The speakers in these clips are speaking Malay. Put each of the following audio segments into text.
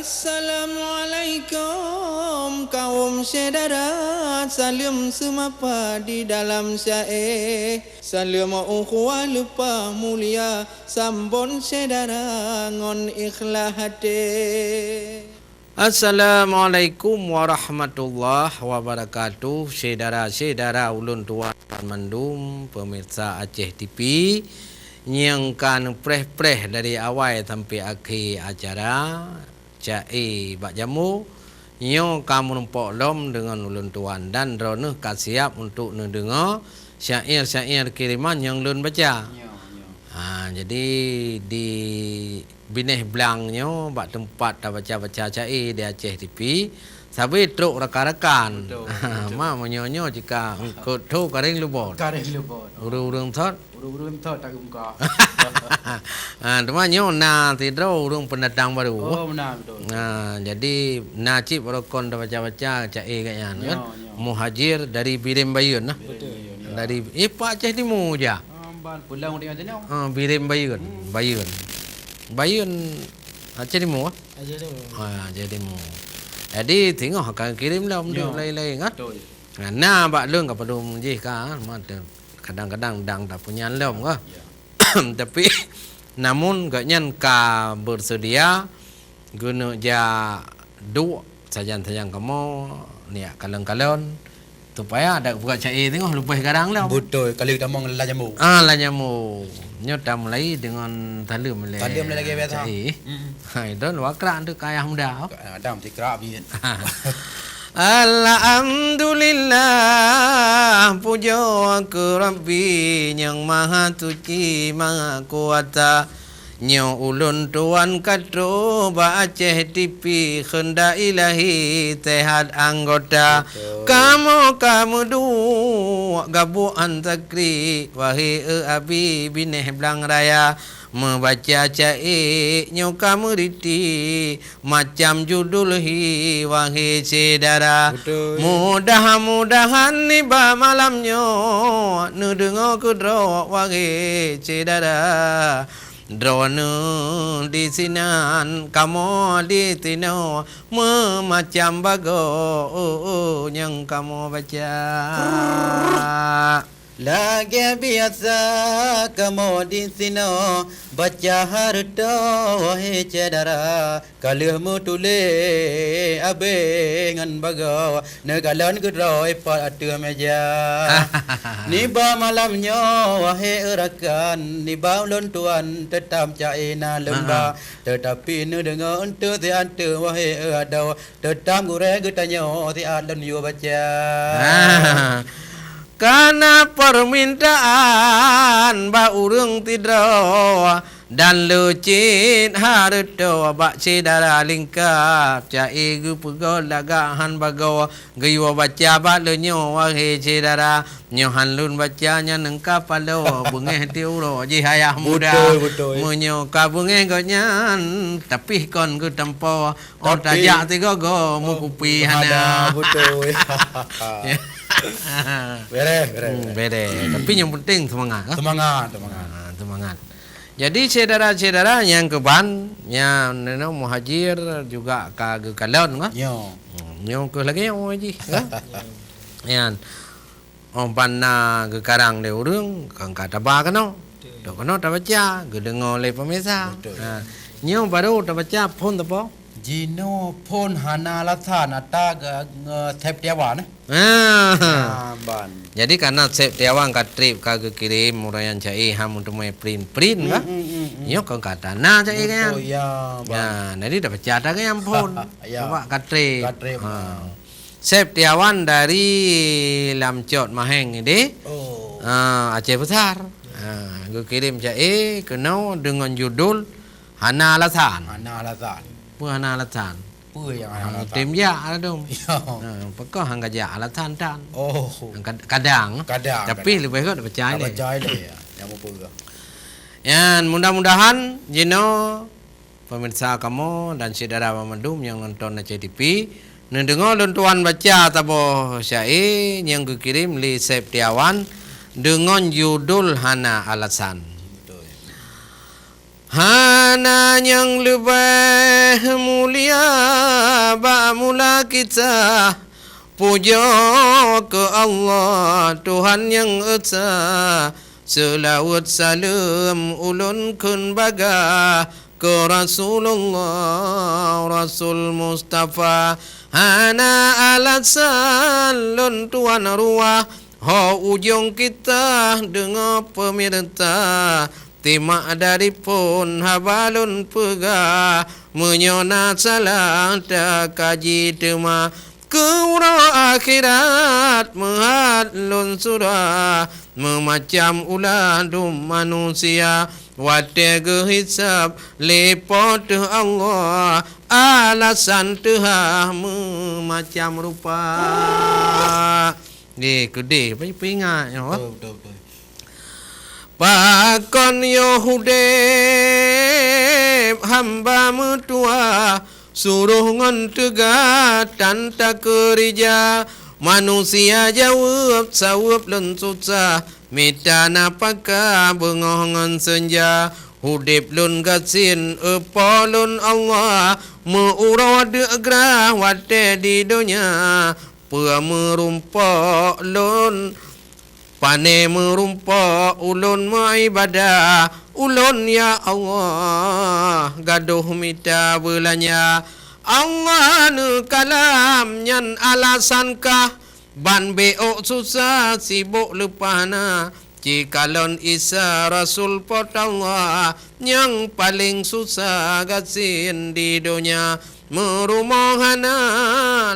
Assalamualaikum kaum saudara, salam semapa di dalam syair. Salam ukhuwah lupa mulia, sambon saudara ngon ikhlas hati. Assalamualaikum warahmatullahi wabarakatuh. Saudara-saudara ulun tuan mandum pemirsa Aceh TV yang kan preh-preh dari awal sampai akhir acara Cai Bak Jamu yang kamu nampak lom dengan ulun tuan dan ronuh kasiap untuk mendengar syair-syair kiriman yang ulun baca. Jadi di Bineh Blangnya bak tempat dah baca-baca cai di Aceh TV. Sabi truk rakan-rakan. Mak menyonyo jika engkau tu karing lubot. Karing lubot. Urung-urung thot. Urung-urung thot tak gumka. Temannya na tidro urung pendatang baru. Oh benar betul. Jadi Najib rokon dah baca-baca cai kayaknya kan. Muhajir dari Birim Bayun nah. Betul. Dari Pak Aceh Timur je. Ban pulang dia ada ni. Birim Bayun. Bayun Aceh Timur. Aceh tu. Aceh Timur. Jadi tengok akan kirim lah untuk lain-lain kan. Betul. Nah bak lung ka padum je ka kadang-kadang dang tak punya lom ka. Tapi namun gaknyan ka bersedia guna ja duk sajan-sajan kamu ni kalon-kalon supaya ada buka cai tengok lupa sekarang lah. Betul. Kalau kita mau la jamu. La jamu. Nyota mulai dengan tali mulai. Tali mulai lagi biasa. Itu wakrak tu kaya muda. Ada mesti kerak bian. Alhamdulillah puja ke Rabbi yang maha suci maha kuasa. Nyo ulun tuan katro ba Aceh TV khenda ilahi sehat anggota. Kamu dua gabuan takri wahai abi bineh Blang Raya. Membaca cai nyo kamu riti macam judul hi wahai saudara. Mudah-mudahan ni ba malamnyo nu dengar kudro wahai saudara. Drone di sinan kamu di tino memacam bago yang kamu baca. Lagi biasa kamu di sini baca harta wahai cedera kalau tulis abengan baga negalan gedroi pat atu meja ni ba malamnya wahai rakan ni ba ulun tuan tetap caina lembah tetapi nu dengar untuk tiada wahai ada tetap gure getanya tiada yo baca. Karena permintaan ba urang tidro dan lucit harto ba saudara lingkap cai gu pegol lagahan bago gaywa baca ba lenyo wahai saudara nyohan lun bacanya nengka palo bungeh tiuro ji hayah muda menyo ka bungeh gonyan tapi kon gu tempo otajak tigo go mukupi hana betul. Bere. Tapi yang penting semangat. Semangat. Jadi saudara-saudara yang keban, yang muhajir juga ke kalon kan? Yang ke lagi yang haji, kan? Yang panna ke karang de urang, kang kata ba kano. Dok kano tak baca, ke dengar oleh pemirsa. Yang baru tak baca pun apa? Jino pun hana latan ata tep tiawan. Ban. Jadi karena sep tiawang katrip kagak kirim murayan cai ham untuk main print kan? Yo kau kata na cai kan? Ya. Jadi dapat catat kan yang pun. Coba katrip. Sep Ya. tiawan dari Lamcot Maheng ini. Aceh Besar. Gue kirim cai kena dengan judul Hana Alasan. Hana Alasan. Tim ya ada dong. Pekah hang gajah alatan tan. Kadang. Tapi lebih kau percaya. Yang mudah-mudahan Jino pemirsa kamu dan saudara Mamandum yang nonton Aceh TV mendengar tuan baca tabo syair yang kukirim li Septiawan dengan judul Hana Alasan. Hana yang lebih mulia kita puja ke Allah Tuhan yang esa, selawat salam ulun kun baga ke Rasulullah Rasul Mustafa hana alasan lun tuan ruah ho ujung kita dengar pemirta timak daripun habalun pega menyona salah tak kaji tema Kura akhirat menghadlun surah memacam uladum manusia wate gehisab lepot Allah alasan tehah memacam rupa. Gede ingat ya. Betul. Pakon Yahudib hamba mutua suruh ngon tegatan tak kerja manusia jawab sawab lun susah minta napaka bengah ngon senja hudip lun gasin apa lun Allah meurad gerah wate di dunia pua merumpak lun pane merumpak ulun maibadah ulun ya Allah gaduh mita belanya Allah nu kalam nyan alasankah ban beok susah sibuk lepana cikalon Isa Rasul pot Allah yang paling susah gasin di dunia merumohana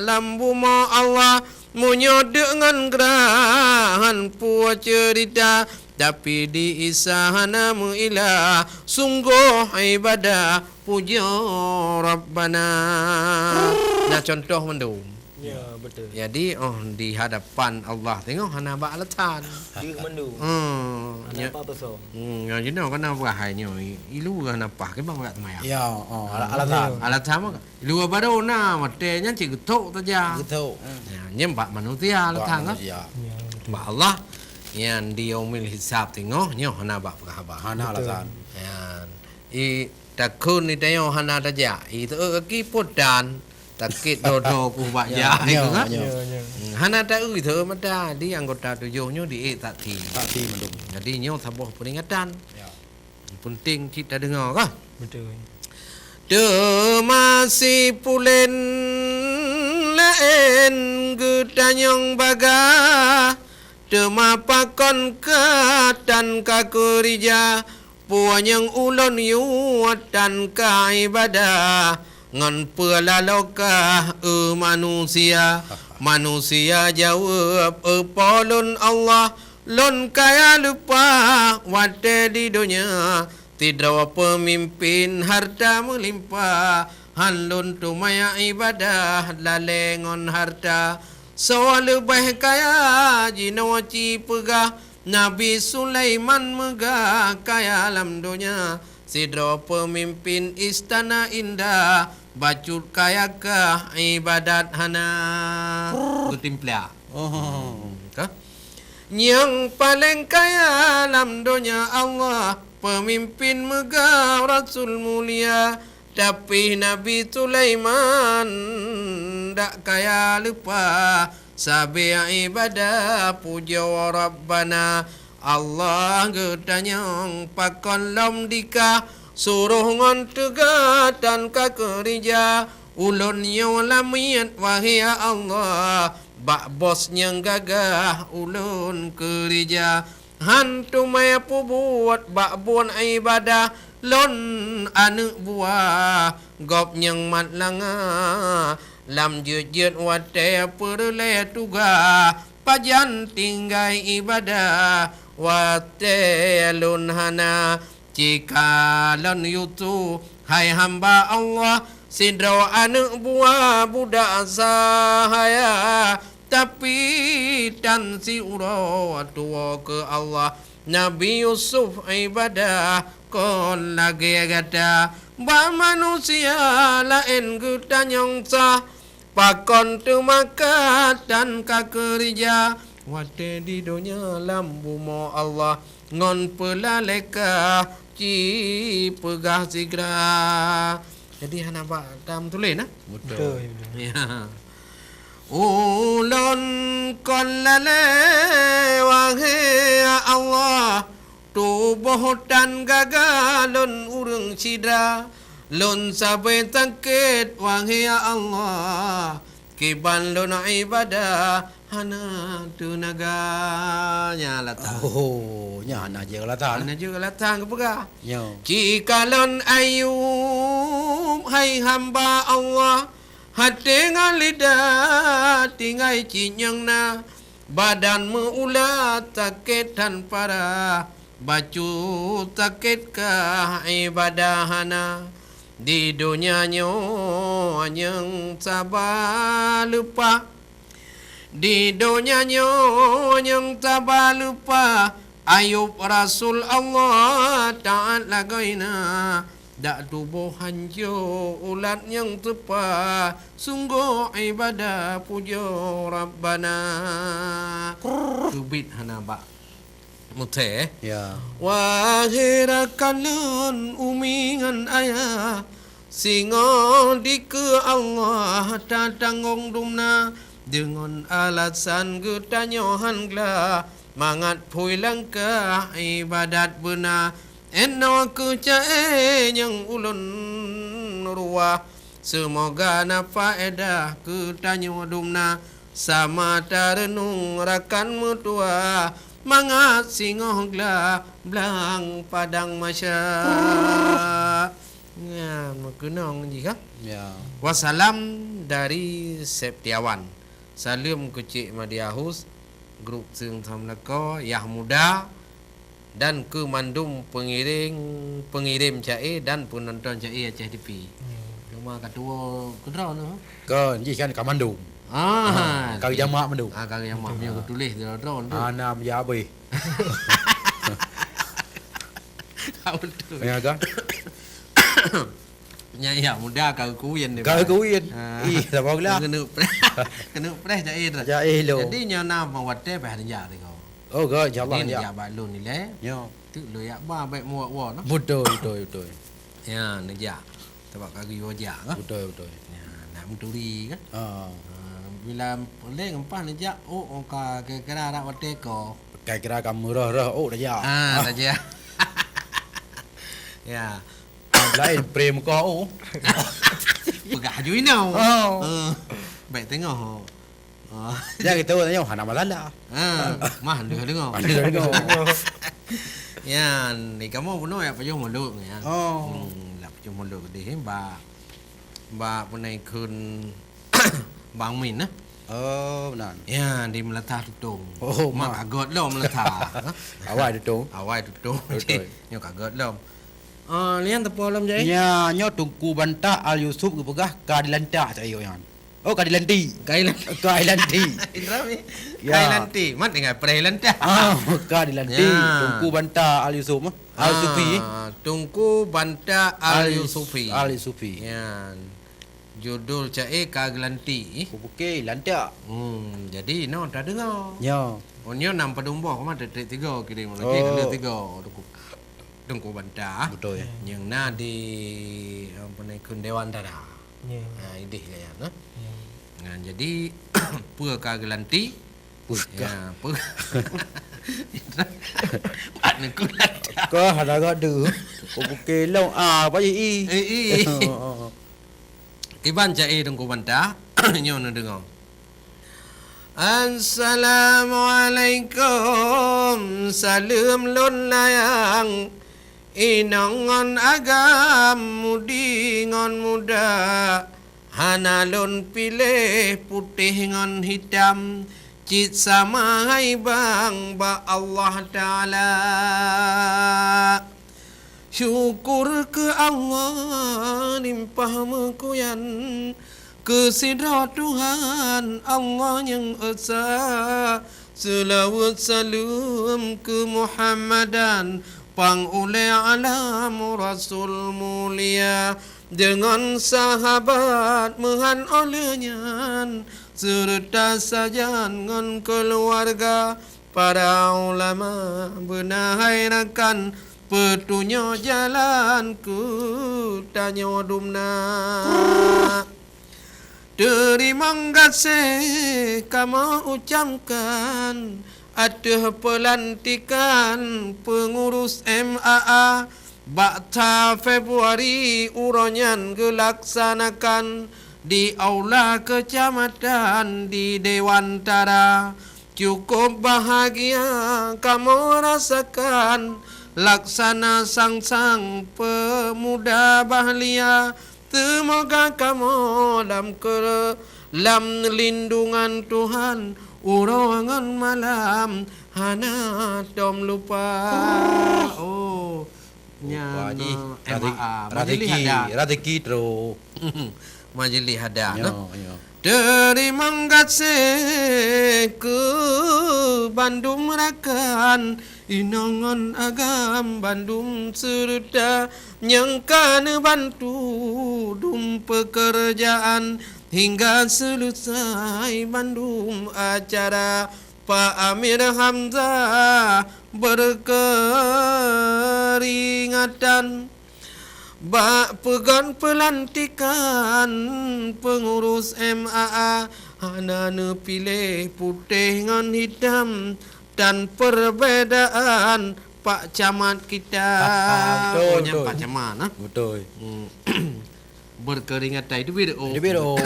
lambu ma Allah munyo dengan gerahan puas cerita tapi di isahana mu'ilah sungguh ibadah puja Rabbana. Nah contoh mendung. Ya betul. Jadi di hadapan Allah tengok hana ba alatan. Dia mendu. Ya. Apa besar? Ya you know kana bahainya ilu kana pah ke bang kat maya. Ya, alatan. Alatan mah ilu baru na matenya cik getok saja. Gitu. Ya nyembah manusia alatan kan. Ya. Ba Allah yang di yaumil hisab tengok nyo hana ba kahabar. Hana alatan. Ya. I takun ni tayo hana saja. Itu kaki podan takit dodo ku bak ja itu kan. Hana tak itu mata di anggota tujuhnya di tak mendung. Jadi nyo sebuah peringatan. Ya. Penting kita dengar kan. Betul. Masih pulen lain gedanyong baga Temapakon katan kakerja puanyang ulon yuat dan kaibadah ngan pelaloka manusia manusia jawab polon Allah lon kaya lupa wate di dunia tidak pemimpin harta melimpah hanlun tumaya ibadah lalengon harta soal lebih kaya jinawaci pegah Nabi Sulaiman megah kaya alam dunia sidra pemimpin istana indah bacut kaya kah ibadat hana kutimpla kah yang paling kaya alam dunia Allah pemimpin megah Rasul mulia tapi Nabi Sulaiman tak kaya lupa sabi ibadah puja Rabbana Allah gedanyang pakon lom dikah suruh ngon tegatan kakerja ulun yo lamiat wahia Allah bak bos nyang gagah ulun kerja hantu maya buat bak buan ibadah lon anak buah gop nyang mat langa lam jejet wate perle tuga pajan tinggai ibadah wate lun hana jika lon yutu hai hamba Allah sidra anak buah budak sahaya tapi tan si uro tua ke Allah Nabi Yusuf ibadah kon lagi gada ba manusia lain gutanyong sah pakon tu makatan kakerja wate di dunia lambu mo Allah ngon pelaleka ci pegah sigra jadi hana ba tam tulen nah Betul. ya ulun kon lale wahai Allah tubuh dan gagalun urang cidra lun sabai tangkit wahai Allah kiban lun ibadah hana tunaganya latang. Oh, nya na je latang. Hana juga latang ke pegah. Yo. Jika lon ayub hai hamba Allah hati dengan lidah tinggal cinyang na badan meulat sakit dan parah baju sakit ke ibadahana di dunia nyo yang sabar lupa di dunia nyo yang sabar lupa Ayub Rasul Allah Ta'ala gaina dak tubuh hancur ulat yang tepat sungguh ibadah puja Rabbana subit hana ba muteh Ya. wahira kalun umingan ayah singo di ke Allah tak tanggung dumna dengan alasan getanyohan gla mangat pui langkah ibadat benar eno ku cae yang ulun ruah semoga na faedah getanyo dumna sama tarenung rakan mutua mangat singoh gla belang padang masya ya makunong jika Ya. wassalam dari Septiawan salam ke Cik Madiahus grup Seung Tham Lako Yah Muda dan ke mandum pengirim Cai dan penonton Cai Aceh TV. Cuma ketua kedra tu. Kan ji kan kamandu. Kali jamak mandu. Kali yang mak yang tulis dia drone tu. Ana ya abe. Kau tu. Ya kan? Ya muda kau kuyen dia. Kau kuin. Ih, tak apa lah. Kena press Cai tu. Ya elo. Jadi nyana mawate bah dia kau. Oh, ga insyaallah Ini ya. dia balun ni le. Yo. Tu lo ya ba baik muak wa no. Betul, betul, betul. Ya, ni ja. Sebab kaki wajah kan. Betul, betul. Ya, nak menturi kan. Ah. Bila boleh ngempah ni ja. Oh, ka kira rak wate ko. Kira kamu rah oh dah ya. Saja. Ya. Lain prem kau. Pegah ju inau. Oh. Baik tengok. Ya kita tanya hana malala. Mah dengar. Ada dengar. Ya, ni kamu puno ya payung muluk ya. Oh. Lah payung muluk di ba punai kun Bang Min nah. Oh, benar. Ya, di Melata tutung. Oh, mak agot lo Melata. Awak tu. Awai tutung. Betul. Nyo kagot lo. Lian tepo lam jai. Nya nyo tungku bantah Al Yusuf ke pegah kadilantak saya yang. Oh kadilanti. Kailan. Kadilanti. Indra ni. Ya. Kailanti. Mat dengan prelanti. Kadilanti. Ya. Tungku bantah Al Yusuf Al Sufi. Tungku Banta Al Yusufi. Al Yusufi. Ya. Judul Cai Kaglanti. Okey, lantak. Jadi no tak dengar. Ya. Onyo nam padumboh kama detik 3 kirim lagi kena 3 tungku bantah. Betul ya. Yang na di apa ni kun Dewan Dara. Ya. Idih kaya no. Nah, jadi pua Kaglanti. Ya, pua. Mat ni kulat. Kau ada gak tu. Okey, long apa je Iban Cai tungku bantah. Nyo na dengar. Assalamualaikum salam lun layang inangon agam mudi ngon muda hana lun pilih putih ngon hitam cit sama hai bang ba Allah Ta'ala syukur ke Allah limpah mekuyan kesidra Tuhan Allah yang esa selawat salam ke Muhammadan pang oleh alam Rasul mulia dengan sahabat mehan olehnya serta sajan dengan keluarga para ulama benahai rakan petunjuk jalan ku tanyo dumna Terima kasih kamu ucapkan atas pelantikan pengurus MAA Bakta Februari uronyan dilaksanakan di Aula Kecamatan di Dewantara. Cukup bahagia kamu rasakan laksana sang-sang pemuda bahagia. Semoga kamu dalam lindungan Tuhan urongan malam hana dom lupa. Oh, nyano Ratiki tro. Majlis hada. Yo. Terima kasih ke Bandung Rakan Inongon Agam Bandung serta nyangkan bantu dum pekerjaan hingga selesai Bandung acara Pak Amir Hamzah berkeringatan Bak pegan pelantikan pengurus MAA Hanana pilih putih dengan hitam dan perbedaan Pak Camat kita. Betul. Pak Camat. Betul. Berkeringatan itu video. Video.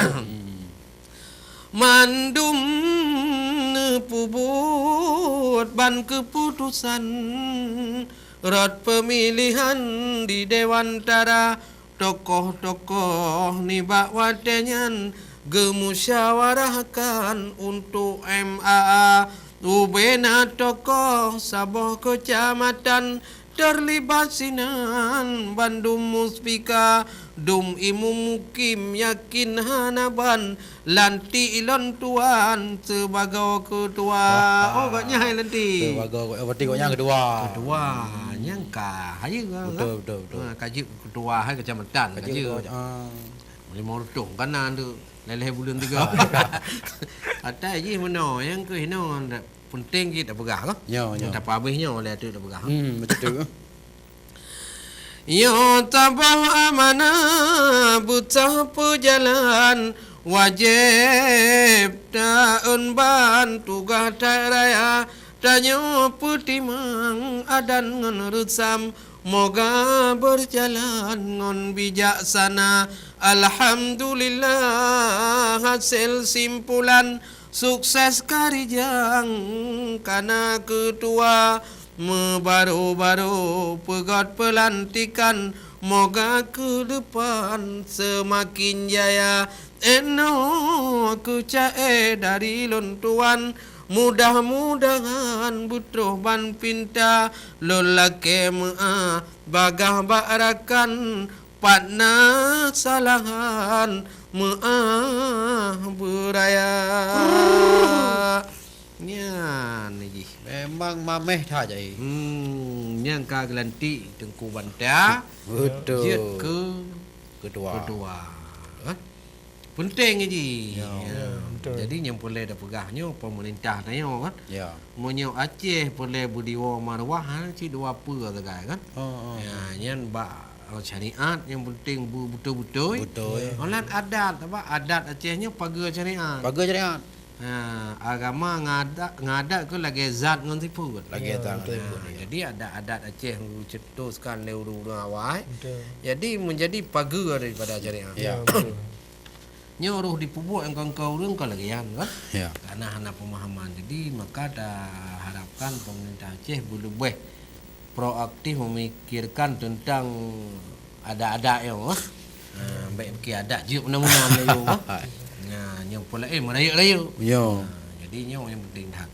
Mandum pubut ban keputusan Rot pemilihan di Dewantara tokoh-tokoh nibak wadenyan gemusyawarahkan untuk MAA ubena tokoh saboh kecamatan terlibat sinan Bandung Muspika dum imu mukim yakin hanaban lanti ilon tuan sebagai ketua. Oh gaknya hai lanti. Sebagai yang kedua. Nyangka hayu Betul. kaji ketua hai kecamatan kaji. Boleh mau tung kanan tu leleh bulan 3. Ada je mana yang ke hino penting kita pegah kan? Ya. Tak apa habisnya oleh tu dah pegah. Betul. Ya tabah amanah buta perjalan wajib daun ban tugas raya tanya putimang adan ngan rusam moga berjalan ngon bijaksana. Alhamdulillah hasil simpulan sukses karijang karena ketua baru-baru pegat pelantikan moga ke depan semakin jaya. Eno aku cae dari lontuan mudah-mudahan butuh ban pinta lolake maa bagah barakan patna salahan maa beraya. Nyan ni. Memang mameh tak jadi. Yang kagelanti Tengku Banta. Betul. Dia ke Kedua. Penting je. Ya, betul. Jadi yang boleh dah pegahnya pemerintah tanya kan. Ya. Monyo Aceh boleh berdiwa marwah ci dua apa tegai kan. Ya, yang syariat yang penting betul-betul. Betul. Orang adat apa adat Acehnya pagar syariat. Pagar syariat. Agama ngadat ke lagi zat ngan tipu. Lagi tak. Jadi ada adat Aceh cetuskan leu awal. Betul. Jadi menjadi pagar daripada syariat. Ya. Betul. Nyoruh dipubuk yang kau rung kalau lagi kan. Ya. Karena hana pemahaman. Jadi maka dah harapkan pemerintah Aceh boleh proaktif memikirkan tentang ada-ada yang baik fikir adat je mana-mana Melayu. Yang pula Melayu. Yo. Jadi yang penting dah.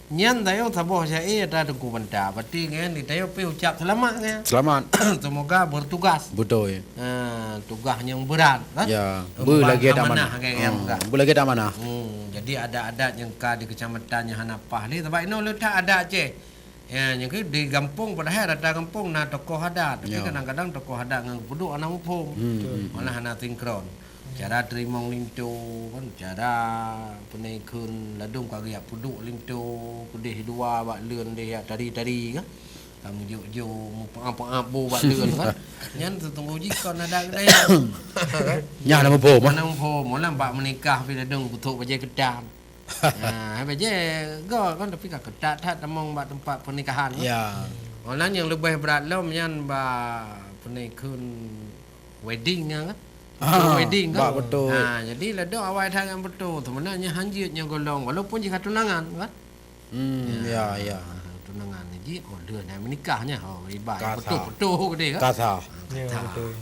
Nyan tayo saboh saya ada Tengku Banta. Berarti kan tayo pi ucap selamat kan. Selamat. Semoga bertugas. Betul. Tugas yang berat kan. Ya. Lagi tak mana. Lagi tak mana. Jadi ada adat yang di kecamatan yang hanapah ni sebab ini letak adat Aceh. Ya, yang ke di kampung padahal ada kampung na tokoh adat. Tapi kadang-kadang tokoh adat ngan penduduk anak mumpung. Malah hana sinkron. Cara terima lintu kan cara penaikun ladung kagak penduduk lintu pedih dua bak leun dia tadi-tadi kan. Kamu jo-jo apa-apa bak leun kan. Nyan tunggu jikon ada kedai. Nya nama bom. Mana pun mula mbak menikah bila dong kutuk baje kedam. Baje go kan tapi ka kedat hat among mbak tempat pernikahan. Ya. Orang yang lebih berat lah nyan mbak pernikahun wedding kan. Wedding kan. Betul. Jadi lah dok awal tangan betul. Sebenarnya hanjutnya golong walaupun jika tunangan kan. Ya. Tunangan ni order nak menikahnya ibarat Kata. betul dia kan. Kata. Ya, betul.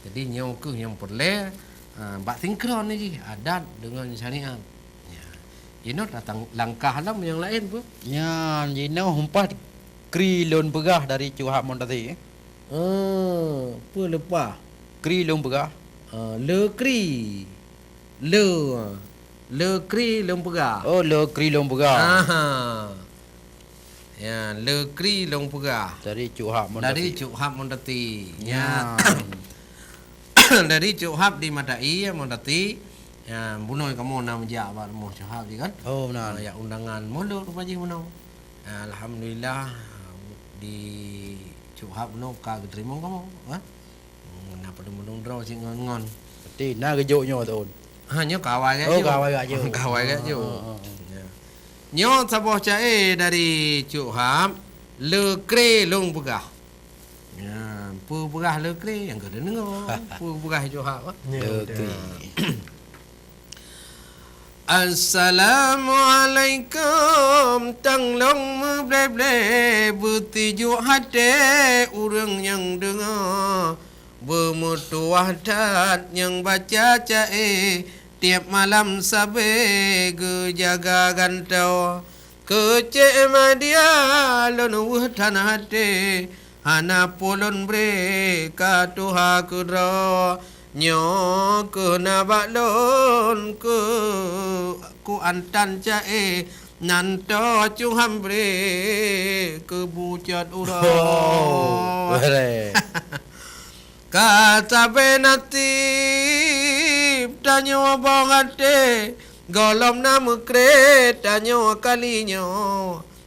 Jadi nyong ke yang perle bak sinkron ni adat dengan syariat. Ya. Ini datang langkah lah yang lain pun. Nya jino humpah kri lon begah dari Cuhak Montati. Apa lepas? Kri lon begah. Le kri. Le kri lempegah. Oh, lo kri lon begah. Ya, le kri lempegah. Dari Cuhak Montati. Dari Cuhap Montati. Ya. Dari Cuhap di Madai Montati. Ya, bunoi kamu nak menjak bak lemu Cuhap je kan? Oh, benar. Ya undangan mulut rupa je menau. Alhamdulillah di Cuhap menau ka terima kamu, ha? Napa demung draw sing ngon. Berarti na gejoknya tu. Hanya kawai Oh, kawai aja. Kawai aja. Nyo saboh cae dari Cuhap le kre long pegah. Ya, pu pegah le kre yang kena dengar. Pu pegah Cuhap. Ya, Lo betul. kri. Assalamualaikum tang long ble bertuju hati urang yang dengar bermutuah dat yang baca cae tiap malam sabe ge jaga gantau kece madia lon wutan hati hana polon bre ka tuha kudra nyo ke nabalon ke ku antan cae nanto cuham bre ke bucat ura Boleh. kata benatip tanyo bongate golom nama kre tanyo kalinyo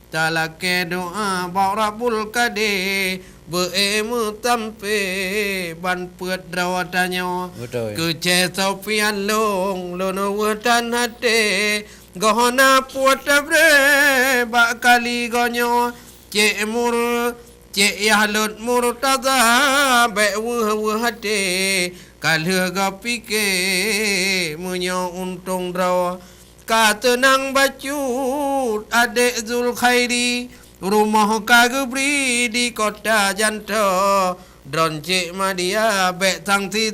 talake doa baurabul kade beemu tampe ban puat drawatanyo Betul. kece sopian long lono wetan hate gohona puat bre bak kali gonyo cek mur cek yahlut murtaza be hate kalhe gapike munyo untung draw katenang bacut adek Zul Khairi rumah kagebri di kota Janto dron cik madia bek tangti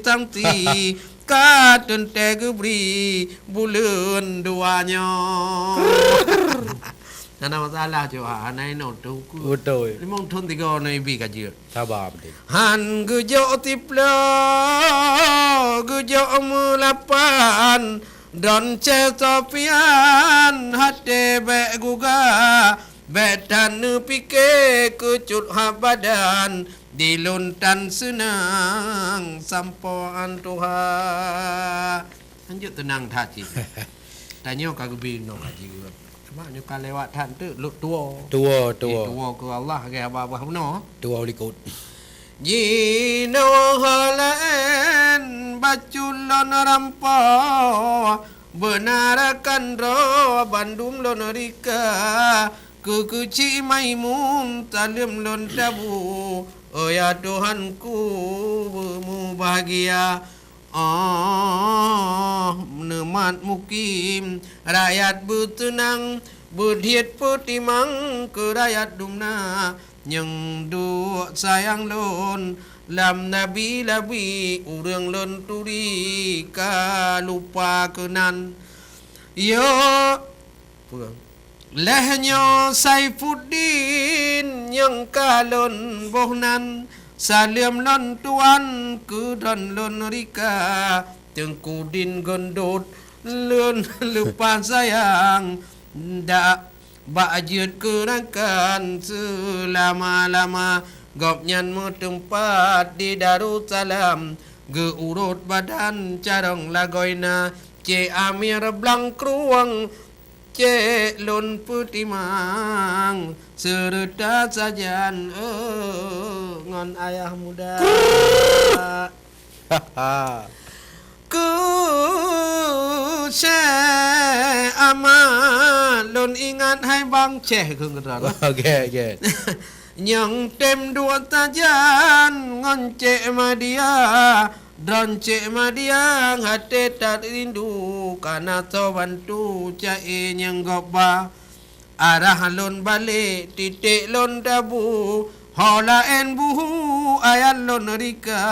katun tegebri bulan duanya Nana masalah coba anai no tu Betul. limong thun tiga no ibi kajir Sabar betul. Han gujo tiplo gujo mulapan don cetopian hate be guga betan pike kucut habadan diluntan senang sampoan Tuhan lanjut tenang taji tanya kagebi no kaji maknanya kan lewat tan tu lut tua Tua. tua ke Allah ke apa-apa no Tua likut. Jino halaen baculon rampa benarakan ro Bandung lon rika kekuci maimun talim lon tabu oh ya Tuhanku mu bahagia nemat mukim rakyat bertenang berdiet petimang ke rakyat dumna yang duk sayang lon lam nabi labi urang lon turi ka lupa kenan yo lehnya Saifuddin yang kalon bohnan salim lon tuan ke don lon rika tengkudin gondot lon lupa sayang dak bajut kerangkan selama-lama gopnyan tempat di Darussalam ge urut badan carong lagoina ce amir blang kruang ce lon putimang serta sajan ngon ayah muda. Haha. Ku aman lon ingat hai bang ceh ku ngeran. Okey. Yang tem dua tajan ngon cek madia Dron cek madia hati tak rindu Karena to bantu cai yang goba Arah lon balik titik lon dabu Hola en buhu ayat lon rika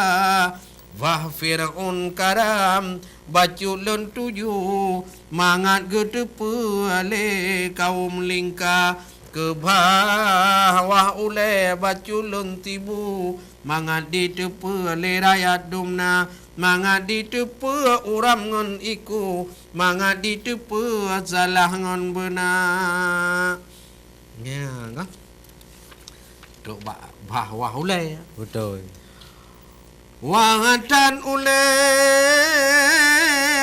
Wah Fir'aun karam Bacu lon tuju Mangat gedepu ale kaum lingka Ke bawah ule bacu lon tibu Mangat di tepu ale rakyat dumna Mangat di tepu uram ngon iku Mangat di tepu salah ngon benar Ya kan Duk bawah ule Betul. Wahatan ule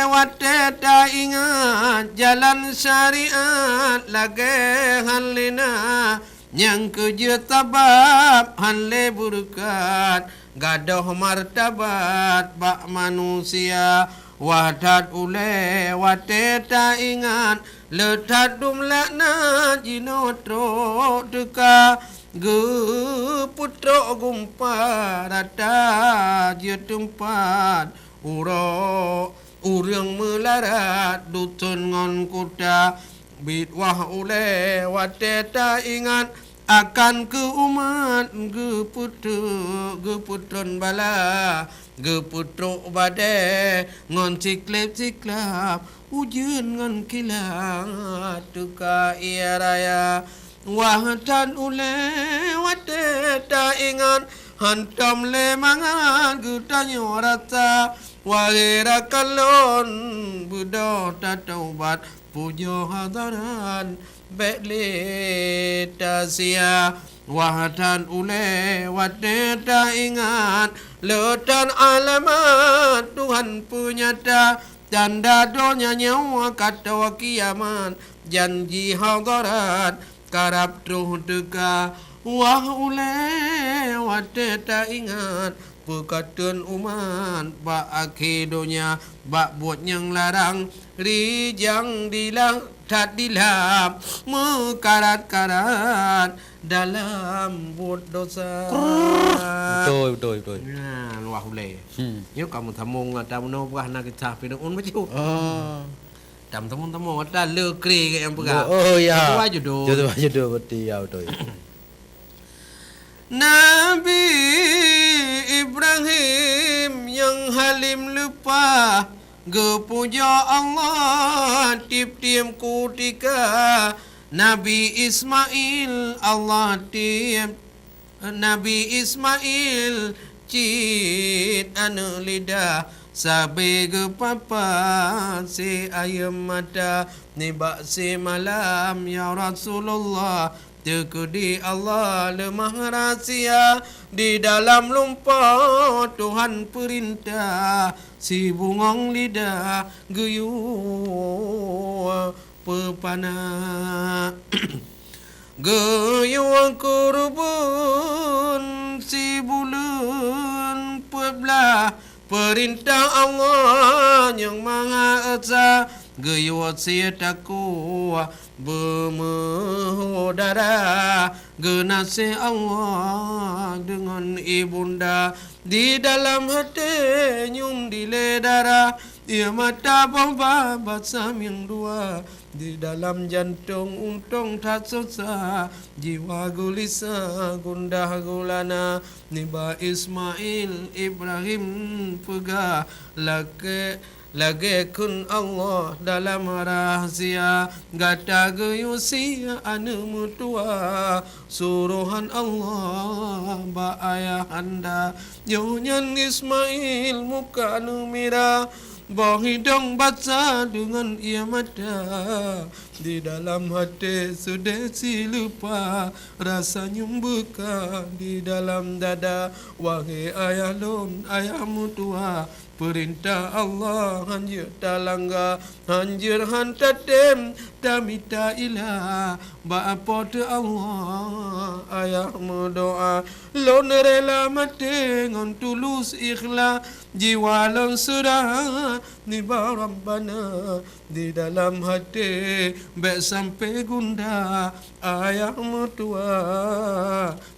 wateta ingat jalan syariat lagi halina yang kerja tabab hanle berkat gadoh martabat bak manusia wadat ule wateta ingat letat dumlakna jinotro deka Ge putra gumpar ada je tempat urang melarat dutun ngon kuda bitwah ule wateta ingat akan ke umat ge putron bala ge putro bade ngon ciklap ujen ngon kilat tuka ia raya Wahatan ule wateta ingat hantam le mangan gutanyo rata wahira kalon budo tataubat pujo hadaran bekle tasia wahatan ule wateta ingat letan alamat Tuhan penyata tanda donya nyawa kata kiamat janji hadarat karab truh dega wah ule wateta ingat pekatun umat bak akhidonya bak buat yang larang rijang dilang tak dilap mekarat-karat dalam buat dosa Betul. Nah, wah ule Yo kamu tamung ada no buah nak kita pidun baju Dam temu-temu ada lekri ke yang pegang. Oh ya. Itu aja doh. Betul ya betul. Nabi Ibrahim yang halim lupa Gepuja Allah tip-tim kutika Nabi Ismail Allah tip Nabi Ismail cit anu lidah Sabi ke papa si ayam mata Nibak si malam ya Rasulullah Tekudi Allah lemah rahsia Di dalam lumpur Tuhan perintah Si bungong lidah Geyu pepana Geyu kurubun Si bulan pebelah Perintah Allah yang Maha Esa Geyuat siataku bermehudara Genasi Allah dengan ibunda Di dalam hati nyum diledara Ia mata bomba basam yang dua Di dalam jantung untung tak susah Jiwa gulisa gundah gulana Niba Ismail Ibrahim pegah Lagi kun Allah dalam rahsia Gata geyusia anu mutua Suruhan Allah ba ayah anda Yonyan Ismail muka anu mirah Bahidong baca dengan ia mata Di dalam hati sudah silupa Rasa nyumbuka di dalam dada Wahai ayah lon ayahmu tua perintah Allah hanjir talangga hanjir hantatem tamita ilah bapa tu Allah ayah doa lon rela mate ngon tulus ikhlas jiwa lon surah ni Rabbana di dalam hati baik sampai gunda ayah tua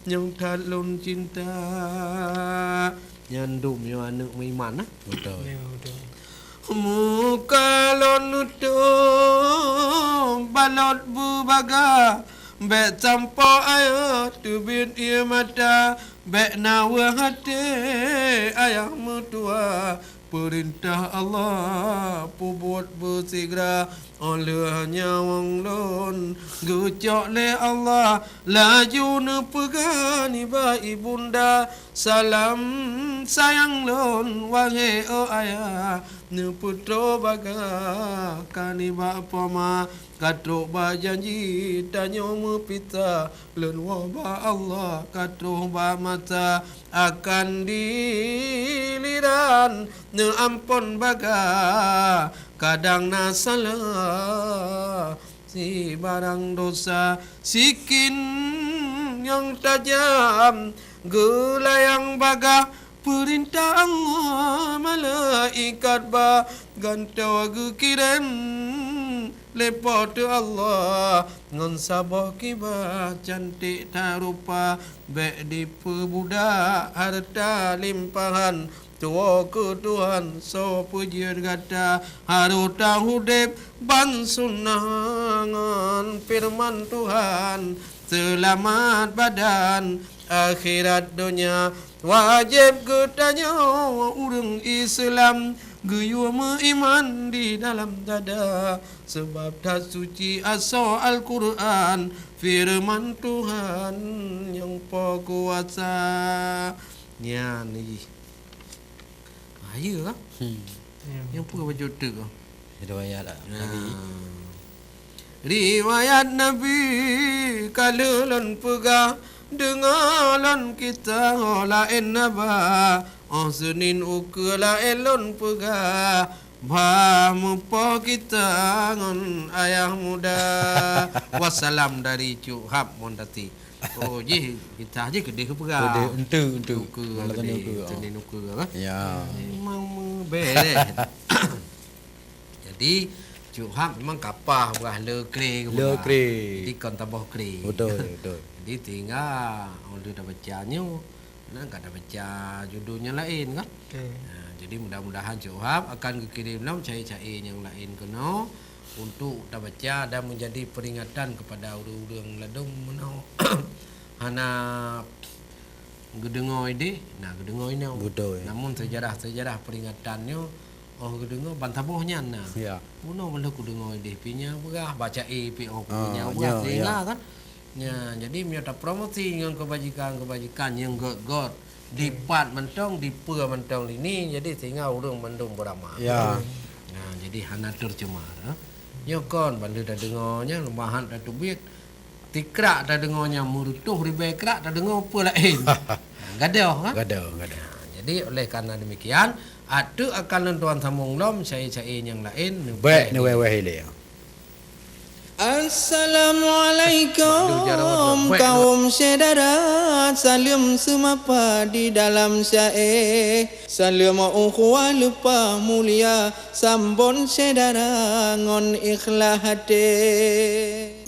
yang talun cinta nyandum yang anak iman Betul. muka lon balot bubaga bet tanpa ayat tubit ia mata bet nawa hati ayah tua perintah Allah buat bersegera olehnya wong lon gucok le Allah laju ne pegani ba ibunda salam sayang lon wahai o ayah ne putro baga kani bapa ma katro ba janji tanyo mepita len waba Allah katro ba mata akan diliran ne ampun baga kadang nasalah si barang dosa sikin yang tajam gula yang bagah perintah Allah malaikat ba gantau kirim lepot Allah ngon sabah kiba cantik tarupa bek di pebudak harta limpahan tua ke Tuhan so pujian kata haruta hudib ban sunnah firman Tuhan selamat badan akhirat dunia wajib ketanya urang Islam geyu iman di dalam dada sebab tak suci asal Al-Quran firman Tuhan yang kuasa nya ni ya lah. Yang pun baju tu. Riwayat lah. Riwayat Nabi kalau lon pegah dengalan kita lain naba Senin uke lain lon pegah bah mupa kita ngon ayah muda wassalam dari Cuk Hab Mondati. Oh je kita aja kedih ke pegang. Kedih untuk ke Senin uke apa? Ya. Memang beres. Jadi Cuk Hab memang kapah berah le kre ke. Le kre. Jadi kon tambah kre. Betul. Jadi tinggal orang dah bacanya, nak dah baca judulnya lain kan. Jadi mudah-mudahan Cuk Hab akan kirim nam cai-cai yang lain kena untuk dah baca dan menjadi peringatan kepada orang-orang ladung menau hana gedengo ide nah gedengo ini betul namun sejarah peringatannya gedengo bantabohnya nah ya puno benda gedengo ide pinya berah baca pi punya buat tinggal kan ya jadi miota promosi dengan kebajikan yang god dipat mentong dipur mentong ini jadi sehingga orang mendung beramal ya nah jadi hana tercemar nyokon bandu dah dengarnya lumahan dah tubik tikrak dah dengarnya murutuh ribekrak dah dengar apa lain gadah kan gadah jadi oleh karena demikian ada akan tuan sambung lom saya-saya yang lain baik ni weh le Assalamualaikum kaum saudara salam semapa di dalam syair salam ukhuwah lupa mulia sambon saudara ngon ikhlas hati